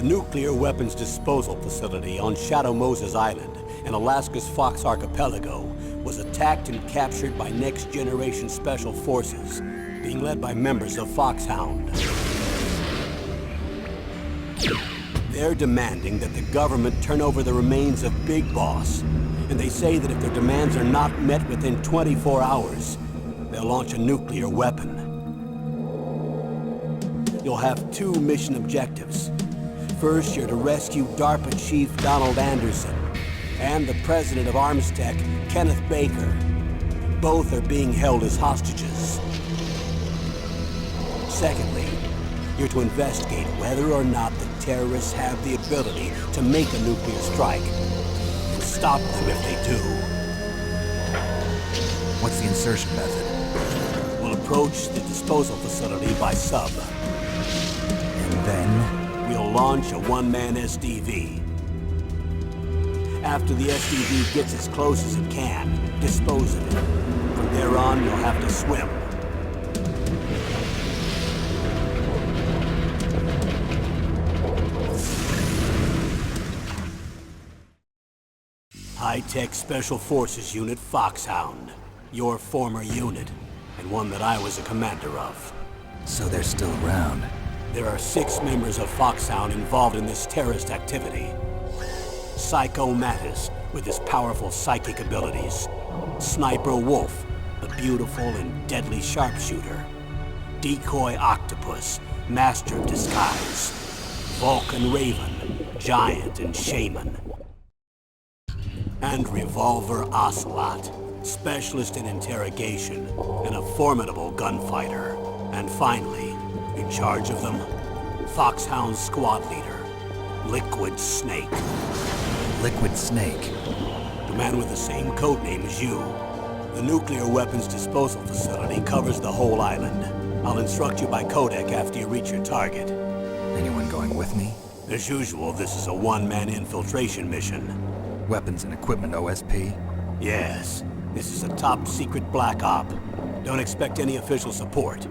nuclear weapons disposal facility on Shadow Moses Island in Alaska's Fox Archipelago was attacked and captured by next-generation special forces, being led by members of Foxhound. They're demanding that the government turn over the remains of Big Boss, and they say that if their demands are not met within 24 hours, they'll launch a nuclear weapon. You'll have two mission objectives. First, you're to rescue DARPA Chief Donald Anderson and the president of Armstech, Kenneth Baker. Both are being held as hostages. Secondly, you're to investigate whether or not the terrorists have the ability to make a nuclear strike and stop them if they do. What's the insertion method? We'll approach the disposal facility by sub. And then? We'll launch a one-man SDV. After the SDV gets as close as it can, dispose of it. From there on, you'll have to swim. High-Tech Special Forces Unit Foxhound. Your former unit, and one that I was a commander of. So they're still around. There are 6 members of Foxhound involved in this terrorist activity. Psycho Mattis, with his powerful psychic abilities. Sniper Wolf, the beautiful and deadly sharpshooter. Decoy Octopus, master of disguise. Vulcan Raven, giant and shaman. And Revolver Ocelot, specialist in interrogation and a formidable gunfighter. And finally, in charge of them, Foxhound's squad leader, Liquid Snake. Liquid Snake? The man with the same codename as you. The nuclear weapons disposal facility covers the whole island. I'll instruct you by codec after you reach your target. Anyone going with me? As usual, this is a one-man infiltration mission. Weapons and equipment OSP? Yes. This is a top-secret black op. Don't expect any official support.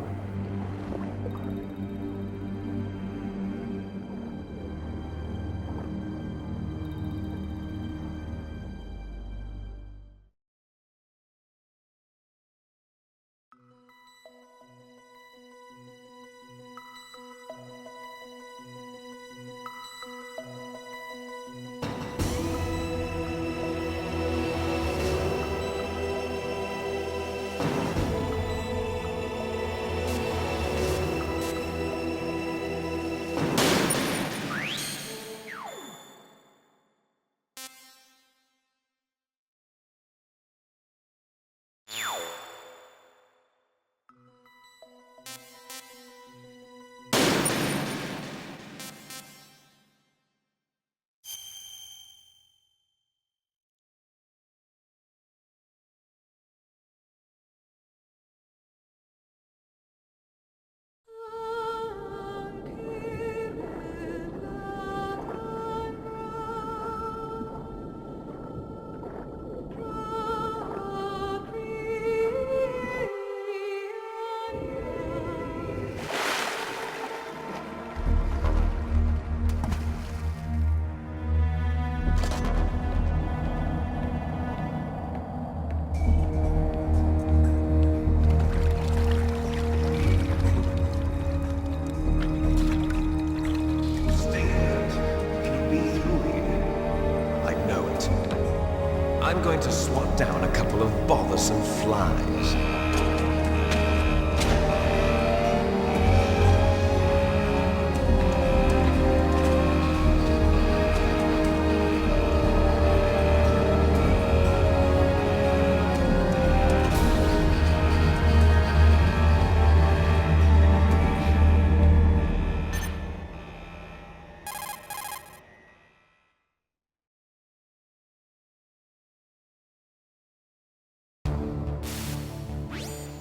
I'm going to swat down a couple of bothersome flies.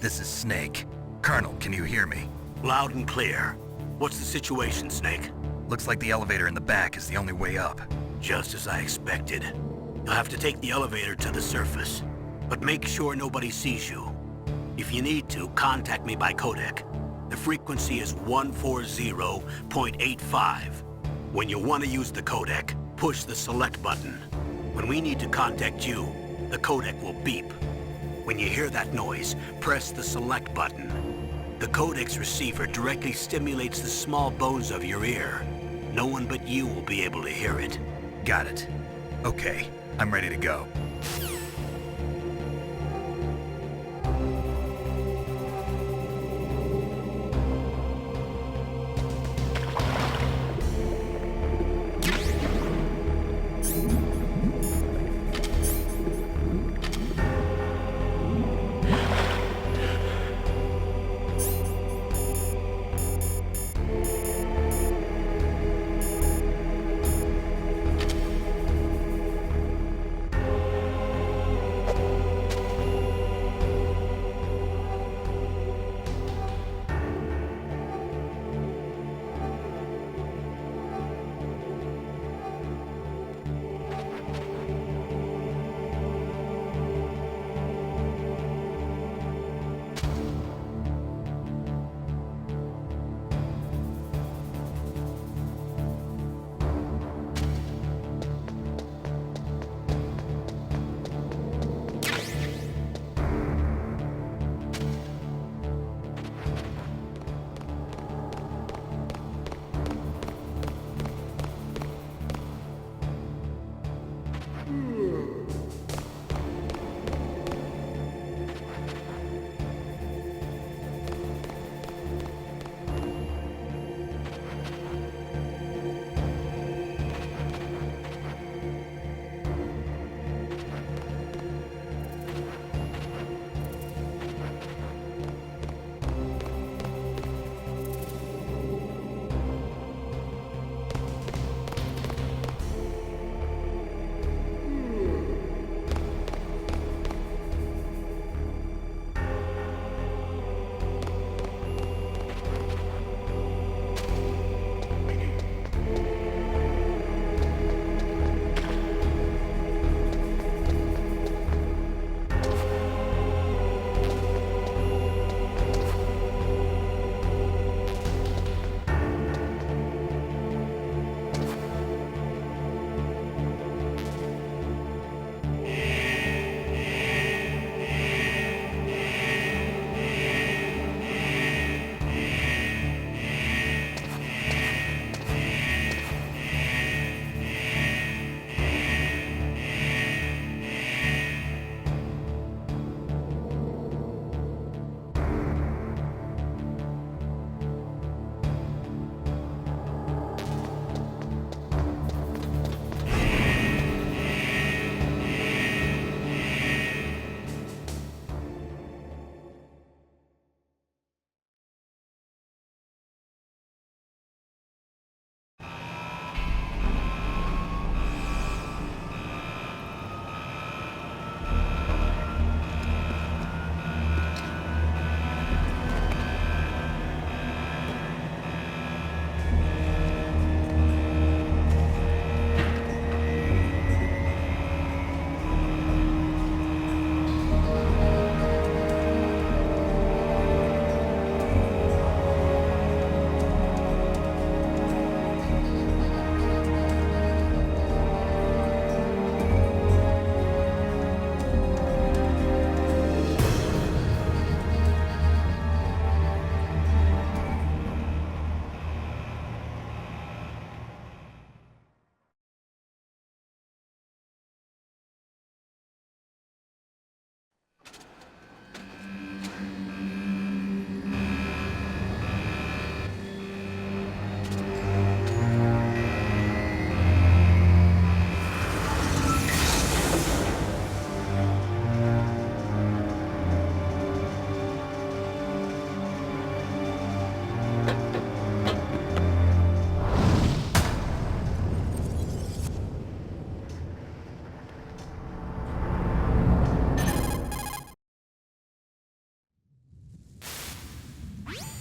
This is Snake. Colonel, can you hear me? Loud and clear. What's the situation, Snake? Looks like the elevator in the back is the only way up. Just as I expected. You'll have to take the elevator to the surface. But make sure nobody sees you. If you need to, contact me by codec. The frequency is 140.85. When you want to use the codec, push the select button. When we need to contact you, the codec will beep. When you hear that noise, press the select button. The codec's receiver directly stimulates the small bones of your ear. No one but you will be able to hear it. Got it. Okay, I'm ready to go.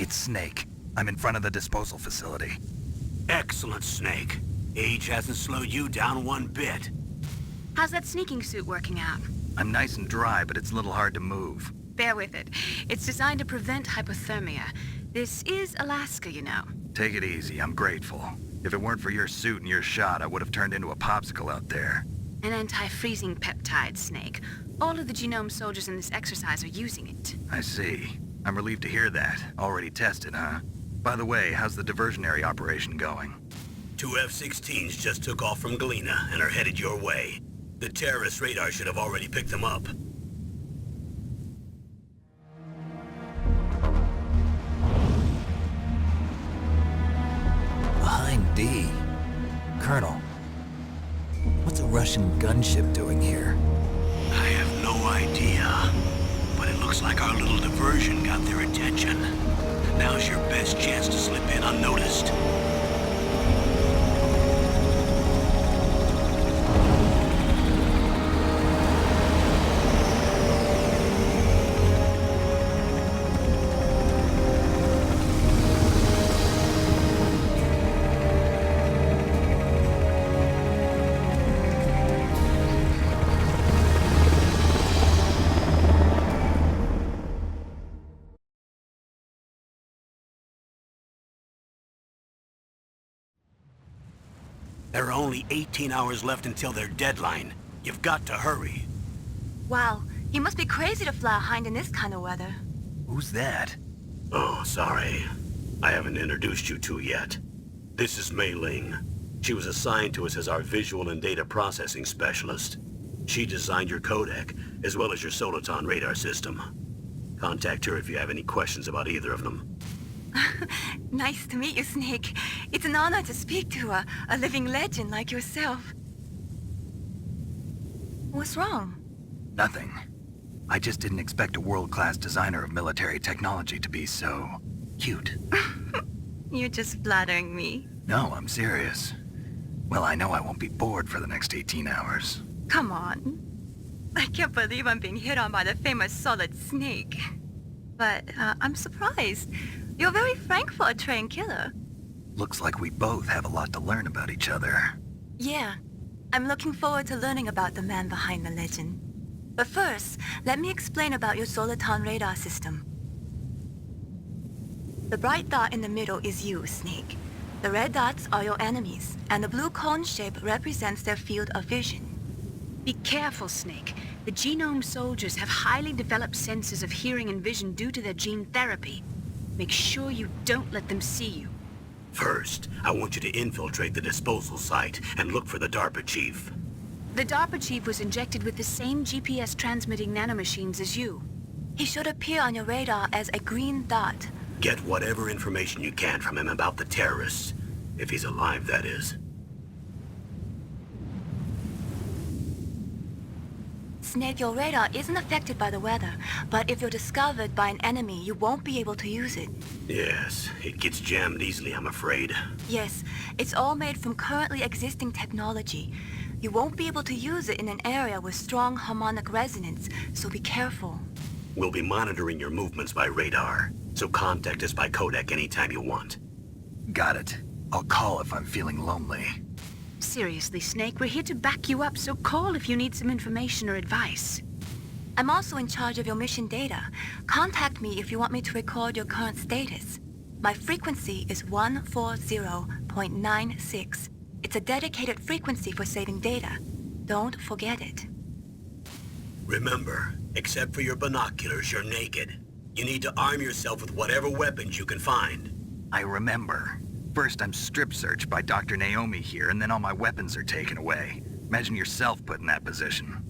It's Snake. I'm in front of the disposal facility. Excellent, Snake. Age hasn't slowed you down one bit. How's that sneaking suit working out? I'm nice and dry, but it's a little hard to move. Bear with it. It's designed to prevent hypothermia. This is Alaska, you know. Take it easy, I'm grateful. If it weren't for your suit and your shot, I would have turned into a popsicle out there. An anti-freezing peptide, Snake. All of the genome soldiers in this exercise are using it. I see. I'm relieved to hear that. Already tested, huh? By the way, how's the diversionary operation going? 2 F-16s just took off from Galena and are headed your way. The terrorist radar should have already picked them up. Behind D. Colonel, what's a Russian gunship doing here? I have no idea, but it looks like our little diversion got their attention. Now's your best chance to slip in unnoticed. There are only 18 hours left until their deadline. You've got to hurry. Wow, you must be crazy to fly a hind in this kind of weather. Who's that? Oh, sorry. I haven't introduced you to yet. This is Mei Ling. She was assigned to us as our visual and data processing specialist. She designed your codec, as well as your Soliton radar system. Contact her if you have any questions about either of them. Nice to meet you, Snake. It's an honor to speak to a living legend like yourself. What's wrong? Nothing. I just didn't expect a world-class designer of military technology to be so cute. You're just flattering me. No, I'm serious. Well, I know I won't be bored for the next 18 hours. Come on. I can't believe I'm being hit on by the famous Solid Snake. But I'm surprised. You're very frank for a trained killer. Looks like we both have a lot to learn about each other. Yeah. I'm looking forward to learning about the man behind the legend. But first, let me explain about your Soliton radar system. The bright dot in the middle is you, Snake. The red dots are your enemies, and the blue cone shape represents their field of vision. Be careful, Snake. The genome soldiers have highly developed senses of hearing and vision due to their gene therapy. Make sure you don't let them see you. First, I want you to infiltrate the disposal site and look for the DARPA chief. The DARPA chief was injected with the same GPS transmitting nanomachines as you. He should appear on your radar as a green dot. Get whatever information you can from him about the terrorists. If he's alive, that is. Snake, your radar isn't affected by the weather, but if you're discovered by an enemy, you won't be able to use it. Yes, it gets jammed easily, I'm afraid. Yes, it's all made from currently existing technology. You won't be able to use it in an area with strong harmonic resonance, so be careful. We'll be monitoring your movements by radar, so contact us by codec anytime you want. Got it. I'll call if I'm feeling lonely. Seriously, Snake, we're here to back you up, so call if you need some information or advice. I'm also in charge of your mission data. Contact me if you want me to record your current status. My frequency is 140.96. It's a dedicated frequency for saving data. Don't forget it. Remember, except for your binoculars, you're naked. You need to arm yourself with whatever weapons you can find. I remember. First, I'm strip searched by Dr. Naomi here, and then all my weapons are taken away. Imagine yourself put in that position.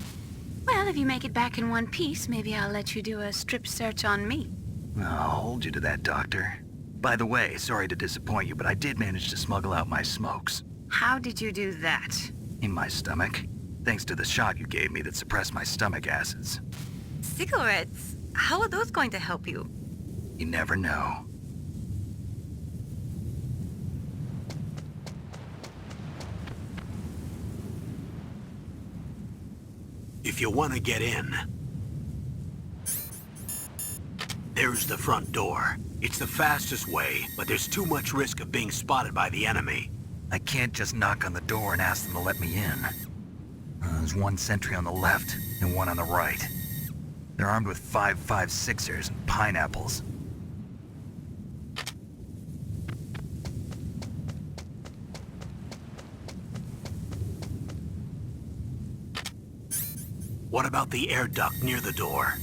Well, if you make it back in one piece, maybe I'll let you do a strip search on me. I'll hold you to that, Doctor. By the way, sorry to disappoint you, but I did manage to smuggle out my smokes. How did you do that? In my stomach. Thanks to the shot you gave me that suppressed my stomach acids. Cigarettes? How are those going to help you? You never know. If you want to get in, there's the front door. It's the fastest way, but there's too much risk of being spotted by the enemy. I can't just knock on the door and ask them to let me in. There's one sentry on the left and one on the right. They're armed with 5.56ers and pineapples. 'Cause What about the air duct near the door?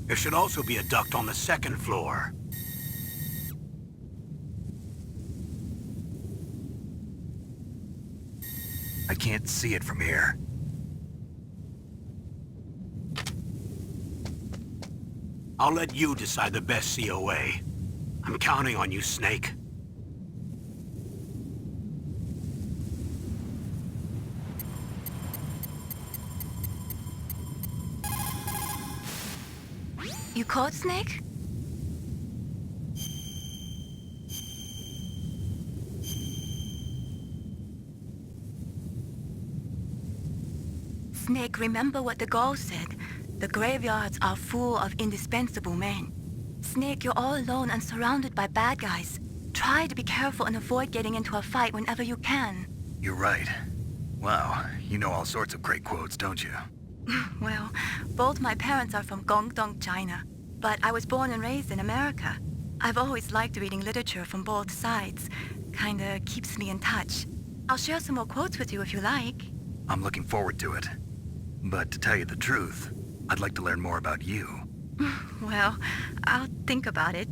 There should also be a duct on the second floor. I can't see it from here. I'll let you decide the best COA. I'm counting on you, Snake. You caught Snake? Snake, remember what the Gaul said. The graveyards are full of indispensable men. Snake, you're all alone and surrounded by bad guys. Try to be careful and avoid getting into a fight whenever you can. You're right. Wow, you know all sorts of great quotes, don't you? Well, both my parents are from Guangdong, China. But I was born and raised in America. I've always liked reading literature from both sides. Kinda keeps me in touch. I'll share some more quotes with you if you like. I'm looking forward to it. But to tell you the truth, I'd like to learn more about you. Well, I'll think about it.